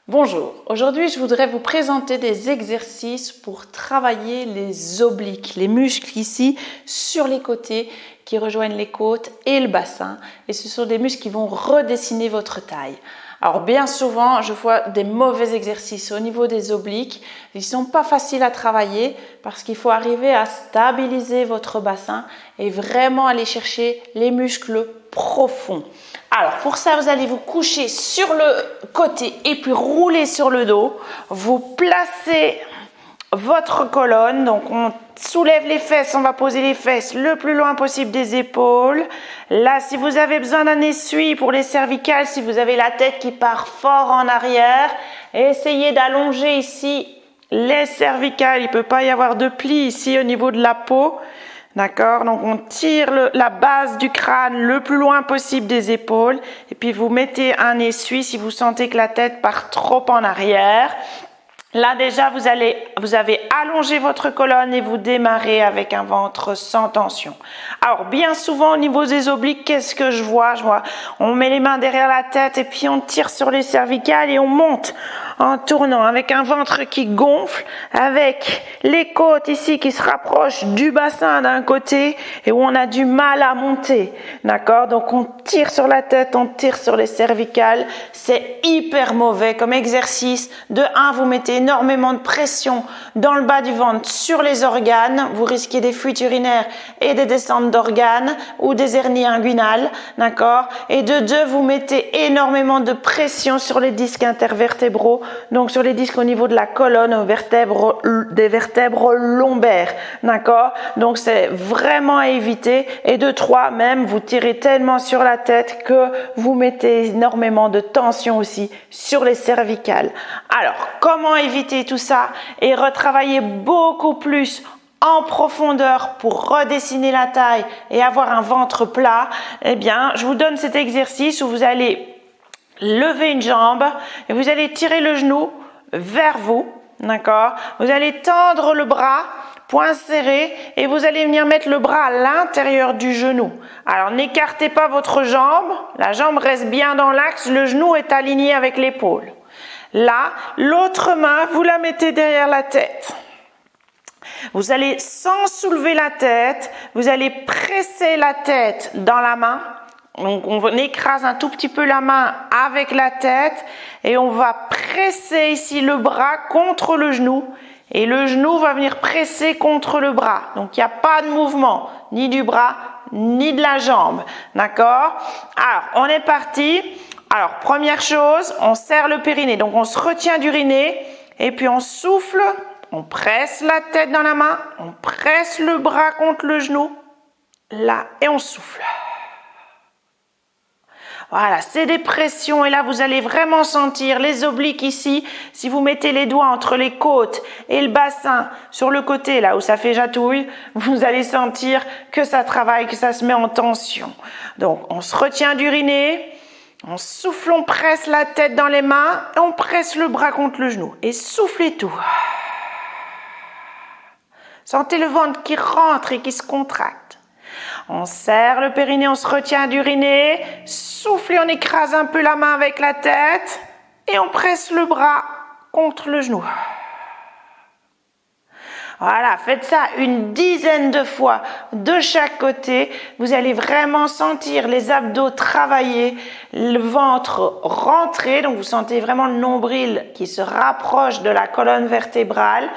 Bonjour, aujourd'hui je voudrais vous présenter des exercices pour travailler les obliques, les muscles ici sur les côtés qui rejoignent les côtes et le bassin, et ce sont des muscles qui vont redessiner votre taille. Alors bien souvent je vois des mauvais exercices au niveau des obliques, ils ne sont pas faciles à travailler parce qu'il faut arriver à stabiliser votre bassin et vraiment aller chercher les muscles profonds. Alors pour ça, vous allez vous coucher sur le côté et puis rouler sur le dos. Vous placez votre colonne, donc on soulève les fesses, on va poser les fesses le plus loin possible des épaules. Là, si vous avez besoin d'un essuie pour les cervicales, si vous avez la tête qui part fort en arrière, essayez d'allonger ici les cervicales. Il ne peut pas y avoir de pli ici au niveau de la peau. D'accord, donc on tire la base du crâne le plus loin possible des épaules et puis vous mettez un essuie si vous sentez que la tête part trop en arrière. Là déjà vous avez allongé votre colonne et vous démarrez avec un ventre sans tension. Alors bien souvent au niveau des obliques, qu'est-ce que je vois? On met les mains derrière la tête et puis on tire sur les cervicales et on monte en tournant avec un ventre qui gonfle, avec les côtes ici qui se rapprochent du bassin d'un côté et où on a du mal à monter. D'accord? Donc on tire sur la tête, on tire sur les cervicales. C'est hyper mauvais comme exercice. De 1, vous mettez énormément de pression dans le bas du ventre sur les organes. Vous risquez des fuites urinaires et des descentes d'organes ou des hernies inguinales. D'accord? Et de 2, vous mettez énormément de pression sur les disques intervertébraux. Donc sur les disques au niveau de la colonne, des vertèbres lombaires, d'accord? Donc c'est vraiment à éviter. Et de 3, même vous tirez tellement sur la tête que vous mettez énormément de tension aussi sur les cervicales. Alors comment éviter tout ça et retravailler beaucoup plus en profondeur pour redessiner la taille et avoir un ventre plat? Eh bien, je vous donne cet exercice où vous allez lever une jambe et vous allez tirer le genou vers vous, d'accord? Vous allez tendre le bras, poing serré, et vous allez venir mettre le bras à l'intérieur du genou. Alors n'écartez pas votre jambe, la jambe reste bien dans l'axe, le genou est aligné avec l'épaule. Là, l'autre main, vous la mettez derrière la tête. Vous allez, sans soulever la tête, vous allez presser la tête dans la main. Donc on écrase un tout petit peu la main avec la tête et on va presser ici le bras contre le genou et le genou va venir presser contre le bras. Donc il n'y a pas de mouvement ni du bras ni de la jambe. D'accord? Alors on est parti. Alors première chose, on serre le périnée. Donc on se retient d'uriner et puis on souffle, on presse la tête dans la main, on presse le bras contre le genou. Là et on souffle. Voilà, c'est des pressions et là vous allez vraiment sentir les obliques ici. Si vous mettez les doigts entre les côtes et le bassin sur le côté là où ça fait jatouille, vous allez sentir que ça travaille, que ça se met en tension. Donc on se retient d'uriner, on souffle, on presse la tête dans les mains et on presse le bras contre le genou et soufflez tout. Sentez le ventre qui rentre et qui se contracte. On serre le périnée, on se retient d'uriner, souffle et on écrase un peu la main avec la tête et on presse le bras contre le genou. Voilà, faites ça une dizaine de fois de chaque côté. Vous allez vraiment sentir les abdos travailler, le ventre rentrer. Donc vous sentez vraiment le nombril qui se rapproche de la colonne vertébrale.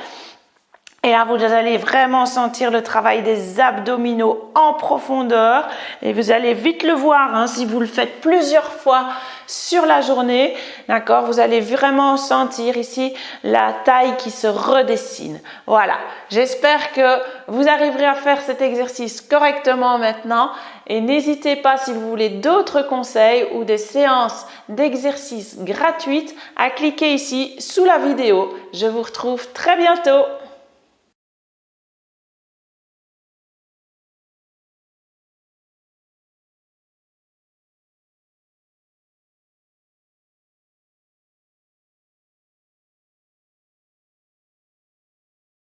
Et là, vous allez vraiment sentir le travail des abdominaux en profondeur. Et vous allez vite le voir, hein, si vous le faites plusieurs fois sur la journée. D'accord? Vous allez vraiment sentir ici la taille qui se redessine. Voilà. J'espère que vous arriverez à faire cet exercice correctement maintenant. Et n'hésitez pas, si vous voulez d'autres conseils ou des séances d'exercices gratuites, à cliquer ici sous la vidéo. Je vous retrouve très bientôt.